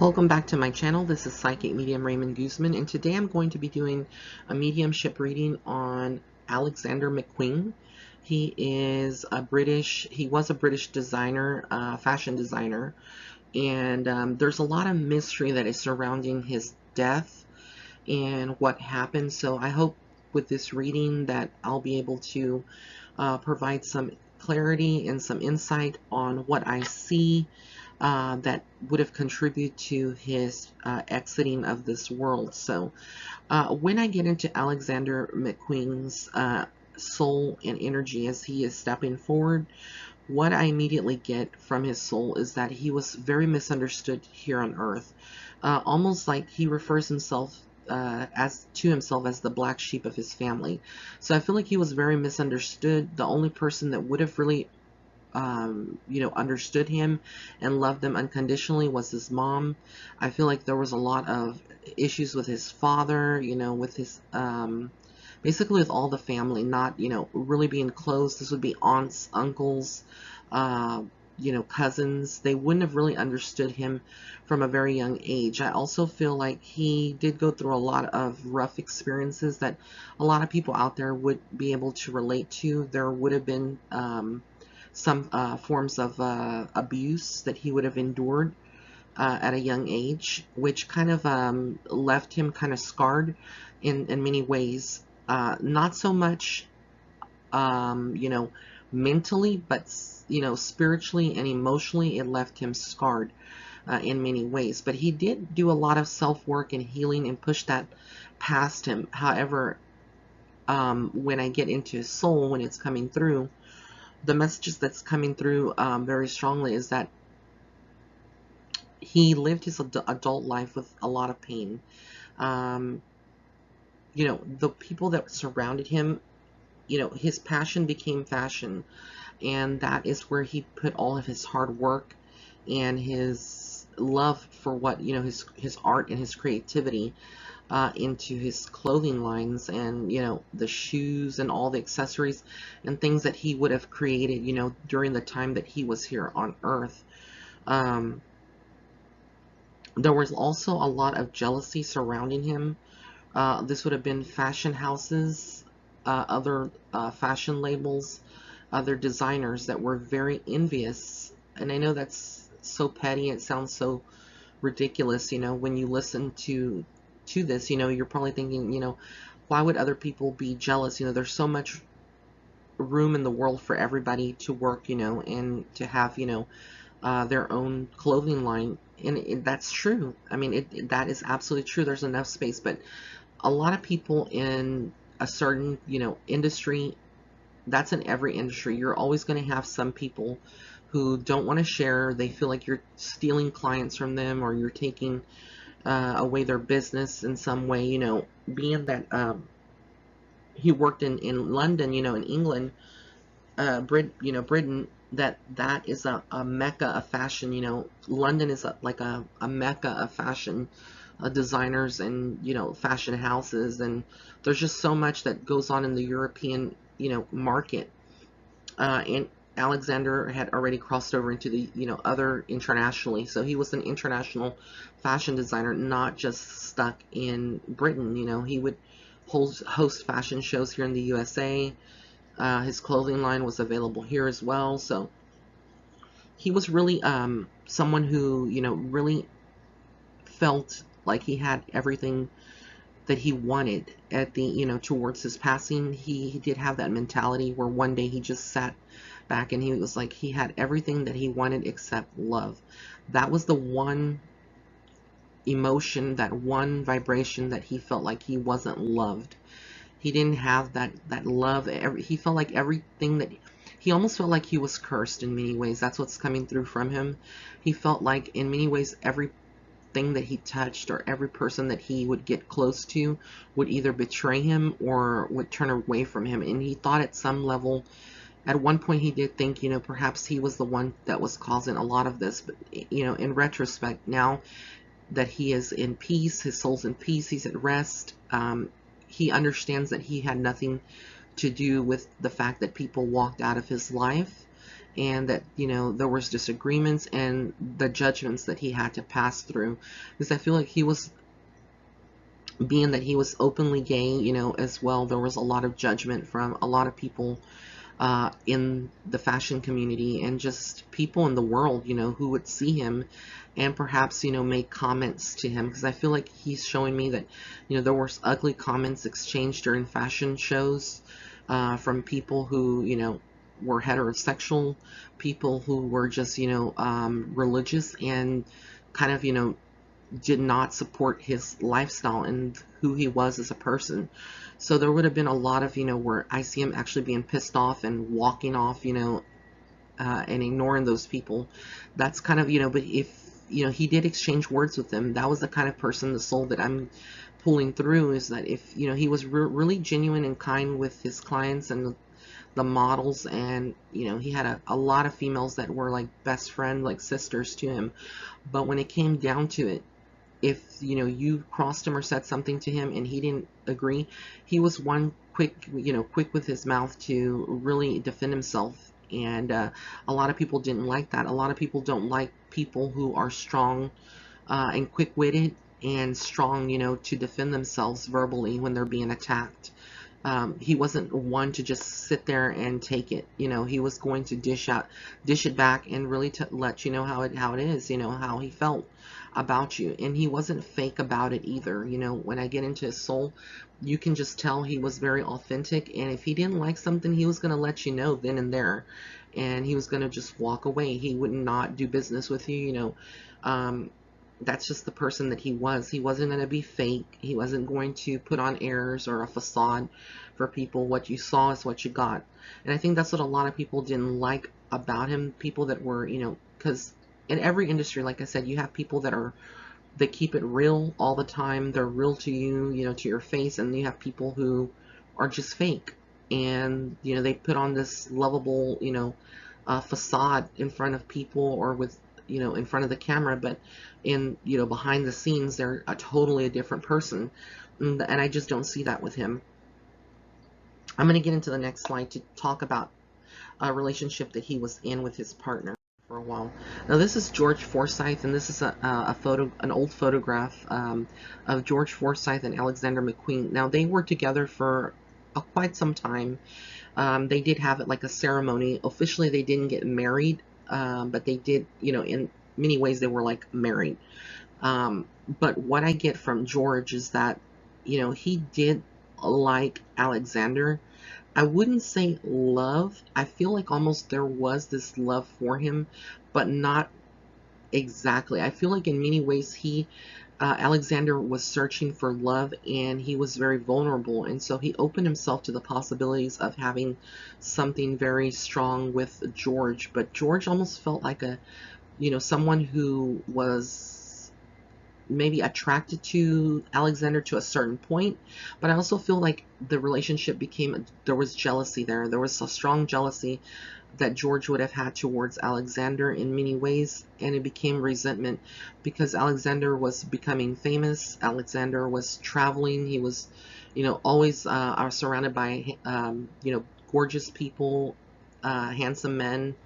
Welcome back to my channel. This is Psychic Medium Raymond Guzman, and today I'm going to be doing a mediumship reading on Alexander McQueen. He was a British designer, fashion designer, and there's a lot of mystery that is surrounding his death and what happened. So I hope with this reading that I'll be able to provide some clarity and some insight on what I see that would have contributed to his exiting of this world. So when I get into Alexander McQueen's soul and energy as he is stepping forward, what I immediately get from his soul is that he was very misunderstood here on Earth. Almost like he refers himself as the black sheep of his family. So I feel like he was very misunderstood. The only person that would have really understood him and loved him unconditionally was his mom. I feel like there was a lot of issues with his father, with his, basically with all the family, not, really being close. This would be aunts, uncles, cousins. They wouldn't have really understood him from a very young age. I also feel like he did go through a lot of rough experiences that a lot of people out there would be able to relate to. There would have been, some forms of abuse that he would have endured at a young age, which kind of left him kind of scarred in many ways. Not so much, mentally, but, spiritually and emotionally, it left him scarred in many ways. But he did do a lot of self-work and healing and push that past him. However, when I get into his soul, when it's coming through, the messages that's coming through very strongly is that he lived his adult life with a lot of pain. The people that surrounded him, his passion became fashion, and that is where he put all of his hard work and his love for what, his art and his creativity into his clothing lines, and the shoes and all the accessories and things that he would have created during the time that he was here on Earth. There was also a lot of jealousy surrounding him. This would have been fashion houses, other fashion labels, other designers that were very envious. And I know that's so petty, it sounds so ridiculous, when you listen to this, you're probably thinking, why would other people be jealous? There's so much room in the world for everybody to work, and to have, their own clothing line. And that's true. I mean, that is absolutely true. There's enough space, but a lot of people in a certain, industry, that's in every industry. You're always going to have some people who don't want to share. They feel like you're stealing clients from them, or you're taking away their business in some way, being that he worked in London, in England, Britain, that is a mecca of fashion. London is like a mecca of fashion designers and, fashion houses, and there's just so much that goes on in the European, market. And Alexander had already crossed over into the, other internationally. So he was an international fashion designer, not just stuck in Britain. He would host fashion shows here in the USA. His clothing line was available here as well. So he was really someone who, really felt like he had everything that he wanted at the, towards his passing. He did have that mentality where one day he just sat back and he was like, he had everything that he wanted except love. That was the one emotion, that one vibration that he felt like he wasn't loved. He didn't have that love. He felt like everything that he almost felt like he was cursed in many ways. That's what's coming through from him. He felt like in many ways everything that he touched, or every person that he would get close to, would either betray him or would turn away from him. And he thought at some level, at one point he did think, perhaps he was the one that was causing a lot of this. But, in retrospect, now that he is in peace, his soul's in peace, he's at rest, he understands that he had nothing to do with the fact that people walked out of his life. and that, you know, there was disagreements and the judgments that he had to pass through. Because I feel like he was, being that he was openly gay, you know, as well, there was a lot of judgment from a lot of people in the fashion community and just people in the world, you know, who would see him and perhaps, you know, make comments to him. Because I feel like he's showing me that, you know, there were ugly comments exchanged during fashion shows from people who, you know, were heterosexual, people who were just, you know, religious and kind of, you know, did not support his lifestyle and who he was as a person. So there would have been a lot of, you know, where I see him actually being pissed off and walking off, you know, and ignoring those people. That's kind of, you know, but if, you know, he did exchange words with them, that was the kind of person, the soul that I'm pulling through, is that if, you know, he was really genuine and kind with his clients and the models, and, you know, he had a lot of females that were like best friend, like sisters to him. But when it came down to it, if, you know, you crossed him or said something to him and he didn't agree, he was one quick, you know, quick with his mouth to really defend himself. And a lot of people didn't like that. A lot of people don't like people who are strong and quick-witted and strong, you know, to defend themselves verbally when they're being attacked. He wasn't one to just sit there and take it. You know, he was going to dish it back and really to let you know how it is, you know, how he felt about you. And he wasn't fake about it either. You know, when I get into his soul, you can just tell he was very authentic. And if he didn't like something, he was going to let you know then and there. And he was going to just walk away. He would not do business with you, you know. That's just the person that he was. He wasn't going to be fake. He wasn't going to put on airs or a facade for people. What you saw is what you got. And I think that's what a lot of people didn't like about him. People that were, you know, because in every industry, like I said, you have people that keep it real all the time. They're real to you, you know, to your face. And you have people who are just fake. And, you know, they put on this lovable, you know, facade in front of people or with, you know, in front of the camera, but in, you know, behind the scenes, they're totally a different person. And I just don't see that with him. I'm going to get into the next slide to talk about a relationship that he was in with his partner for a while. Now this is George Forsyth, and this is an old photograph of George Forsyth and Alexander McQueen. Now they were together for quite some time. They did have it like a ceremony. Officially, they didn't get married, but they did, you know, in many ways they were like married. But what I get from George is that, you know, he did like Alexander. I wouldn't say love. I feel like almost there was this love for him, but not exactly. I feel like in many ways Alexander was searching for love, and he was very vulnerable, and so he opened himself to the possibilities of having something very strong with George. But George almost felt like a, you know, someone who was maybe attracted to Alexander to a certain point, but I also feel like the relationship there was jealousy there. There was a strong jealousy that George would have had towards Alexander in many ways, and it became resentment because Alexander was becoming famous. Alexander was traveling. He was, you know, always surrounded by, you know, gorgeous people, handsome men.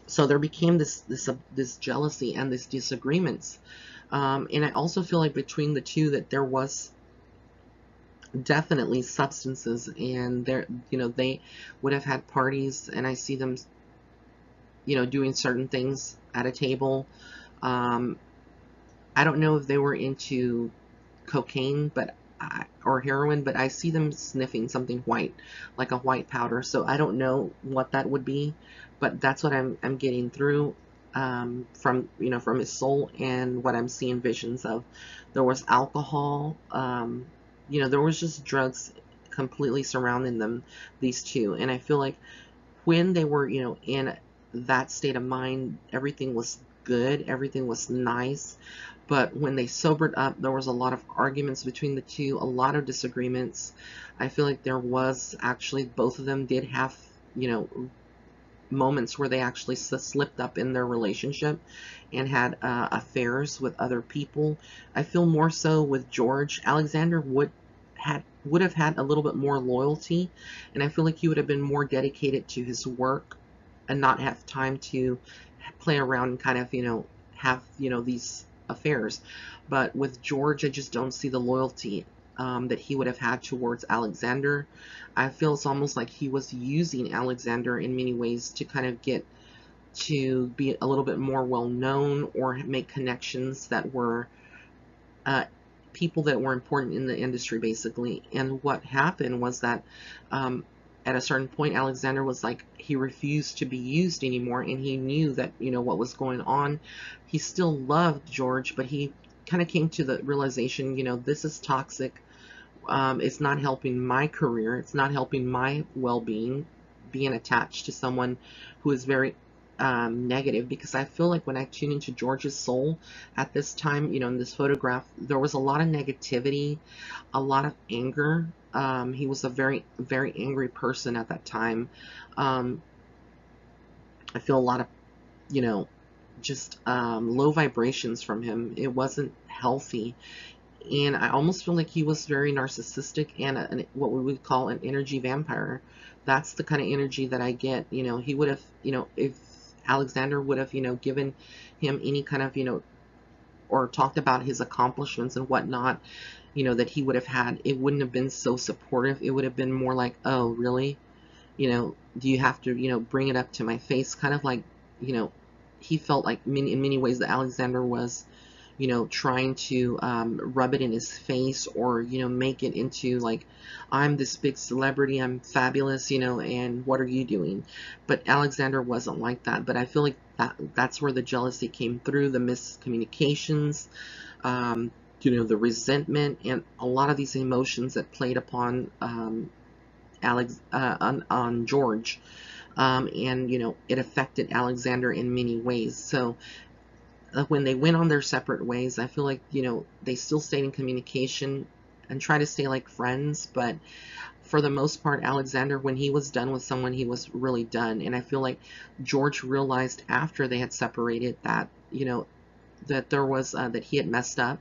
So there became this jealousy and this disagreements. And I also feel like between the two that there was definitely substances, and there, you know, they would have had parties, and I see them, you know, doing certain things at a table. I don't know if they were into cocaine, or heroin, but I see them sniffing something white, like a white powder. So I don't know what that would be, but that's what I'm getting through from, you know, from his soul, and what I'm seeing visions of. There was alcohol, you know, there was just drugs completely surrounding them, these two. And I feel like when they were, you know, in that state of mind, everything was good, everything was nice. But when they sobered up, there was a lot of arguments between the two, a lot of disagreements. I feel like there was actually, both of them did have, you know, moments where they actually slipped up in their relationship and had affairs with other people. I feel more so with George. Alexander would have had a little bit more loyalty, and I feel like he would have been more dedicated to his work and not have time to play around and kind of, have, these affairs. But with George, I just don't see the loyalty that he would have had towards Alexander. I feel it's almost like he was using Alexander in many ways to kind of get to be a little bit more well known or make connections that were uh, people that were important in the industry, basically. And what happened was that at a certain point, Alexander was like, he refused to be used anymore, and he knew that, what was going on. He still loved George, but he kind of came to the realization, this is toxic. It's not helping my career. It's not helping my well-being, being attached to someone who is very negative, because I feel like when I tune into George's soul at this time, in this photograph, there was a lot of negativity, a lot of anger. He was a very, very angry person at that time. Um, I feel a lot of, just low vibrations from him. It wasn't healthy. And I almost feel like he was very narcissistic and what we would call an energy vampire. That's the kind of energy that I get. He would have, if Alexander would have, given him any kind of, or talked about his accomplishments and whatnot, that he would have had, it wouldn't have been so supportive. It would have been more like, oh, really? Do you have to, bring it up to my face? Kind of like, he felt like in many ways that Alexander was, trying to rub it in his face, or, make it into like, I'm this big celebrity, I'm fabulous, and what are you doing? But Alexander wasn't like that. But I feel like that's where the jealousy came through, the miscommunications, the resentment, and a lot of these emotions that played upon on George. And, it affected Alexander in many ways. So when they went on their separate ways, I feel like, they still stayed in communication and try to stay like friends. But for the most part, Alexander, when he was done with someone, he was really done. And I feel like George realized after they had separated that, that there was, that he had messed up,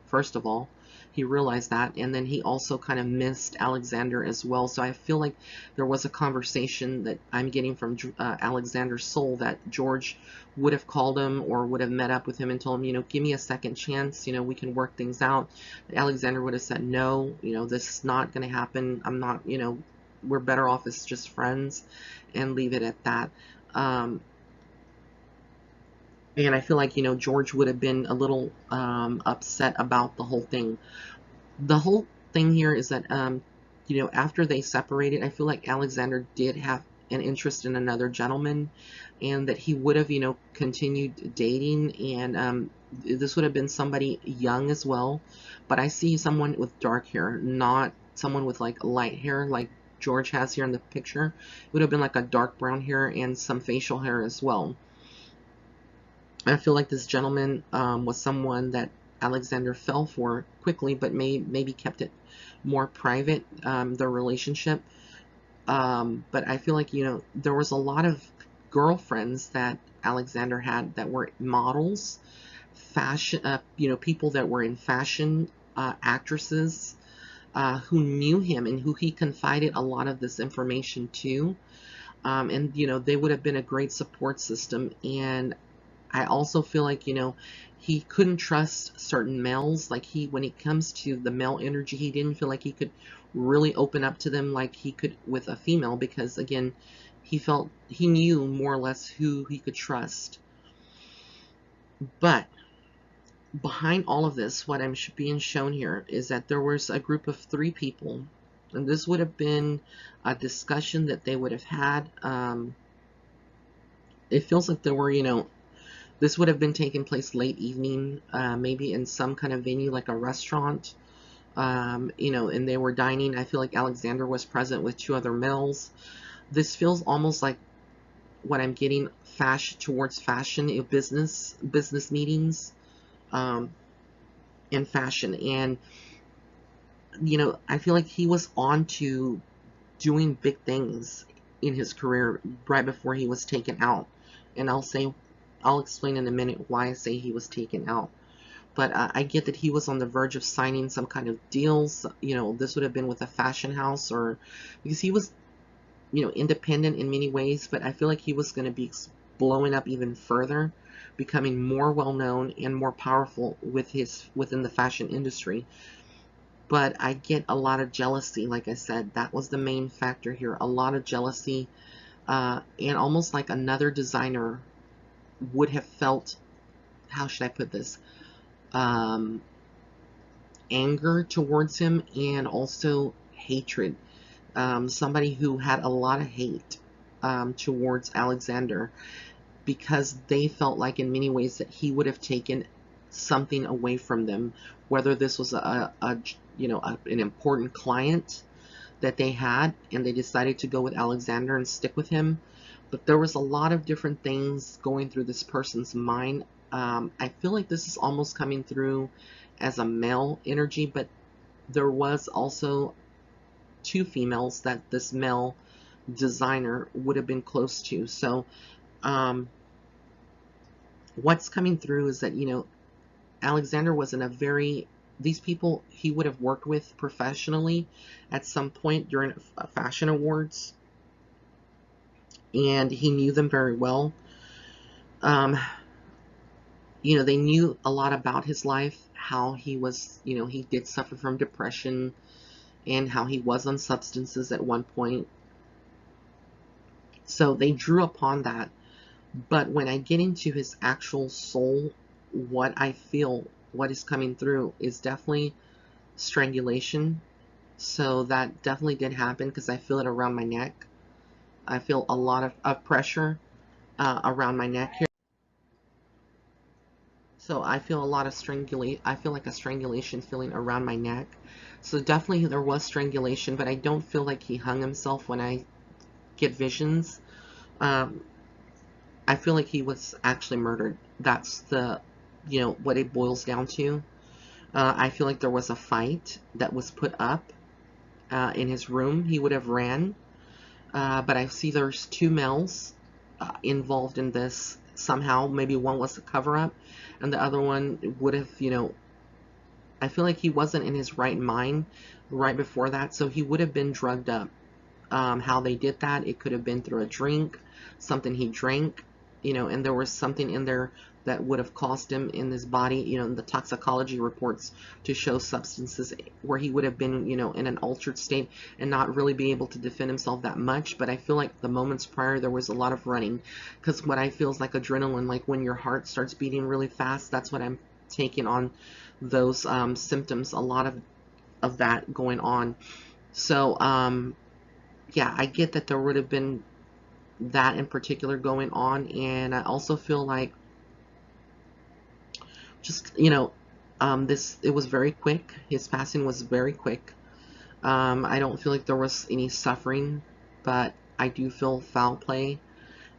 first of all. He realized that, and then he also kind of missed Alexander as well. So I feel like there was a conversation that I'm getting from Alexander's soul, that George would have called him or would have met up with him and told him, give me a second chance, we can work things out. Alexander would have said, no, this is not going to happen. I'm not, we're better off as just friends, and leave it at that. And I feel like, George would have been a little upset about the whole thing. The whole thing here is that, after they separated, I feel like Alexander did have an interest in another gentleman, and that he would have, continued dating. And this would have been somebody young as well. But I see someone with dark hair, not someone with like light hair like George has here in the picture. It would have been like a dark brown hair and some facial hair as well. I feel like this gentleman was someone that Alexander fell for quickly, but maybe kept it more private, their relationship. But I feel like, there was a lot of girlfriends that Alexander had that were models, fashion, people that were in fashion, actresses, who knew him and who he confided a lot of this information to. And, they would have been a great support system. And I also feel like, he couldn't trust certain males. Like when it comes to the male energy, he didn't feel like he could really open up to them like he could with a female, because again, he knew more or less who he could trust. But behind all of this, what I'm being shown here is that there was a group of 3 people, and this would have been a discussion that they would have had. It feels like there were, this would have been taking place late evening, maybe in some kind of venue like a restaurant, and they were dining. I feel like Alexander was present with 2 other males. This feels almost like what I'm getting towards fashion, business meetings, in fashion. And, I feel like he was on to doing big things in his career right before he was taken out. And I'll explain in a minute why I say he was taken out. But I get that he was on the verge of signing some kind of deals. This would have been with a fashion house, or because he was independent in many ways, but I feel like he was going to be blowing up even further, becoming more well known and more powerful within the fashion industry. But I get a lot of jealousy. Like I said, that was the main factor here. A lot of jealousy, and almost like another designer would have felt, how should I put this, um, anger towards him, and also hatred. Somebody who had a lot of hate towards Alexander, because they felt like in many ways that he would have taken something away from them, whether this was an important client that they had and they decided to go with Alexander and stick with him. But there was a lot of different things going through this person's mind. I feel like this is almost coming through as a male energy, but there was also two females that this male designer would have been close to. So what's coming through is that, Alexander was in a very, these people he would have worked with professionally at some point during fashion awards, and he knew them very well. They knew a lot about his life, how he was, he did suffer from depression, and how he was on substances at one point. So they drew upon that. But when I get into his actual soul, what I feel, what is coming through is definitely strangulation. So that definitely did happen, because I feel it around my neck. I feel a lot of pressure around my neck here. So I feel a lot of I feel like a strangulation feeling around my neck. So definitely there was strangulation, but I don't feel like he hung himself when I get visions. Um, I feel like he was actually murdered. That's what it boils down to. I feel like there was a fight that was put up in his room. He would have ran. But I see there's two males involved in this somehow. Maybe one was a cover-up, and the other one would have, I feel like he wasn't in his right mind right before that, so he would have been drugged up. How they did that, it could have been through a drink, something he drank, and there was something in there that would have caused him in his body, the toxicology reports to show substances where he would have been, in an altered state and not really be able to defend himself that much. But I feel like the moments prior, there was a lot of running, because what I feel is like adrenaline, like when your heart starts beating really fast, that's what I'm taking on those symptoms, a lot of that going on. So, yeah, I get that there would have been that in particular going on, and I also feel like just, it was very quick. His passing was very quick. I don't feel like there was any suffering, but I do feel foul play.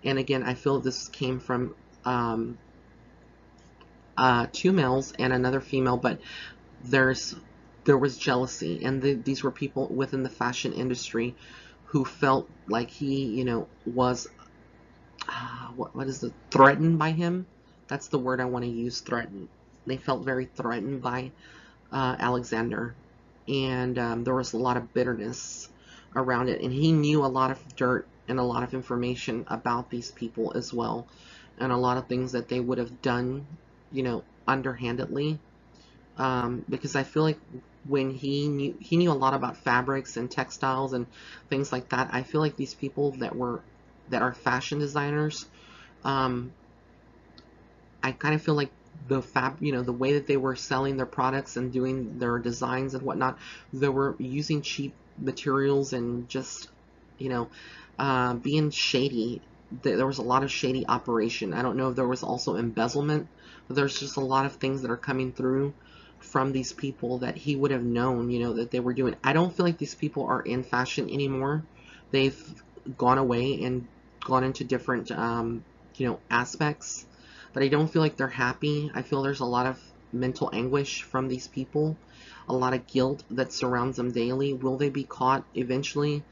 And again, I feel this came from two males and another female, but there was jealousy, and these were people within the fashion industry who felt like he, was what is it, threatened by him. That's the word I want to use, threatened. They felt very threatened by Alexander, and there was a lot of bitterness around it, and he knew a lot of dirt and a lot of information about these people as well, and a lot of things that they would have done, underhandedly, because I feel like when he knew a lot about fabrics and textiles and things like that. I feel like these people that are fashion designers, I kind of feel like the way that they were selling their products and doing their designs and whatnot, they were using cheap materials and just, being shady. There was a lot of shady operation. I don't know if there was also embezzlement, but there's just a lot of things that are coming through from these people that he would have known, that they were doing. I don't feel like these people are in fashion anymore. They've gone away and gone into different, aspects, but I don't feel like they're happy. I feel there's a lot of mental anguish from these people, a lot of guilt that surrounds them daily. Will they be caught eventually?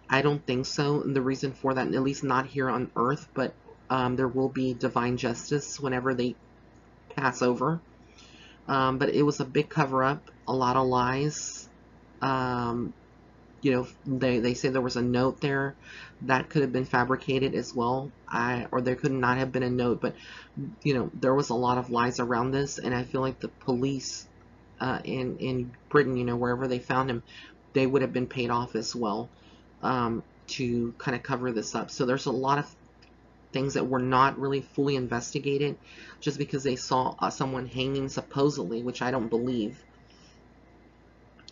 I don't think so. And the reason for that, at least not here on Earth, but there will be divine justice whenever they pass over. But it was a big cover-up, a lot of lies. you know, they say there was a note there that could have been fabricated as well. Or there could not have been a note, but you know, there was a lot of lies around this, and I feel like the police in Britain, you know, wherever they found him, they would have been paid off as well, to kind of cover this up. So there's a lot of things that were not really fully investigated, just because they saw someone hanging supposedly, which I don't believe.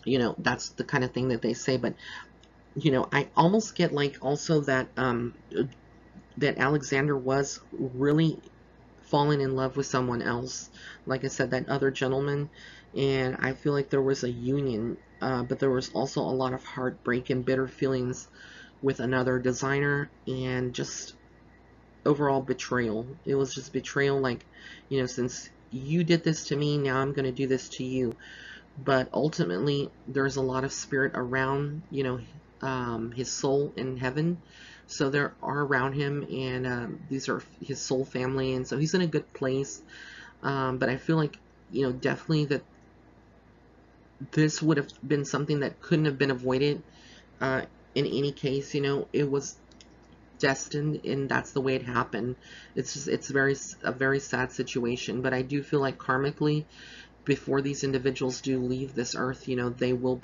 You know, that's the kind of thing that they say. But you know, I almost get like also that that Alexander was really falling in love with someone else, like I said, that other gentleman, and I feel like there was a union, but there was also a lot of heartbreak and bitter feelings with another designer, and just overall betrayal. It was just betrayal, like, you know, since you did this to me, now I'm going to do this to you. But ultimately, there's a lot of spirit around, you know, his soul in heaven. So there are around him, and these are his soul family, and so he's in a good place. But I feel like, you know, definitely that this would have been something that couldn't have been avoided uh, in any case. You know, it was destined, and that's the way it happened. It's just, it's a very sad situation. But I do feel like karmically, before these individuals do leave this earth, you know, they will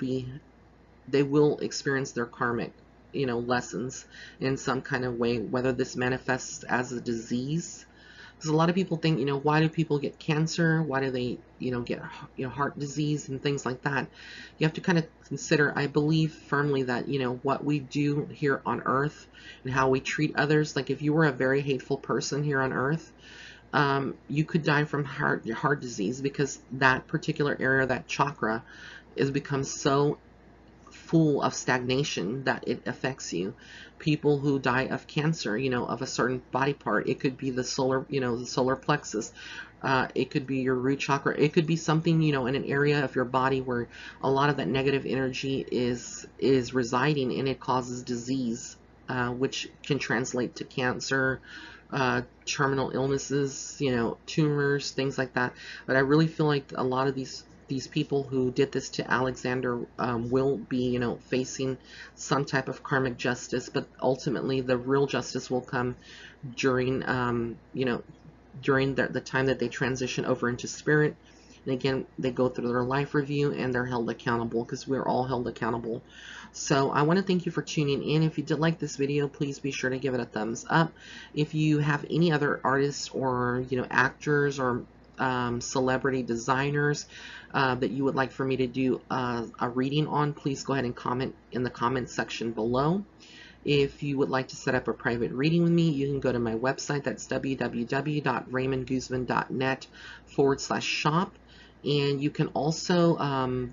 experience their karmic, you know, lessons in some kind of way, whether this manifests as a disease. Because a lot of people think, you know, why do people get cancer? Why do they, you know, get, you know, heart disease and things like that? You have to kind of consider, I believe firmly that, you know, what we do here on earth and how we treat others. Like if you were a very hateful person here on earth, you could die from heart disease, because that particular area, that chakra, is become so full of stagnation that it affects you. People who die of cancer, you know, of a certain body part, it could be the solar, you know, the solar plexus. It could be your root chakra. It could be something, you know, in an area of your body where a lot of that negative energy is residing, and it causes disease, which can translate to cancer, terminal illnesses, you know, tumors, things like that. But I really feel like a lot of these people who did this to Alexander will be, you know, facing some type of karmic justice. But ultimately, the real justice will come during, you know, during the time that they transition over into spirit. And again, they go through their life review, and they're held accountable, because we're all held accountable. So I want to thank you for tuning in. If you did like this video, please be sure to give it a thumbs up. If you have any other artists or, you know, actors or celebrity designers that you would like for me to do a reading on, please go ahead and comment in the comment section below. If you would like to set up a private reading with me, you can go to my website. That's www.raymondguzman.net/shop. And you can also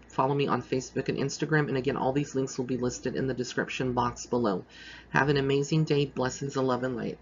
follow me on Facebook and Instagram. And again, all these links will be listed in the description box below. Have an amazing day. Blessings of love and light.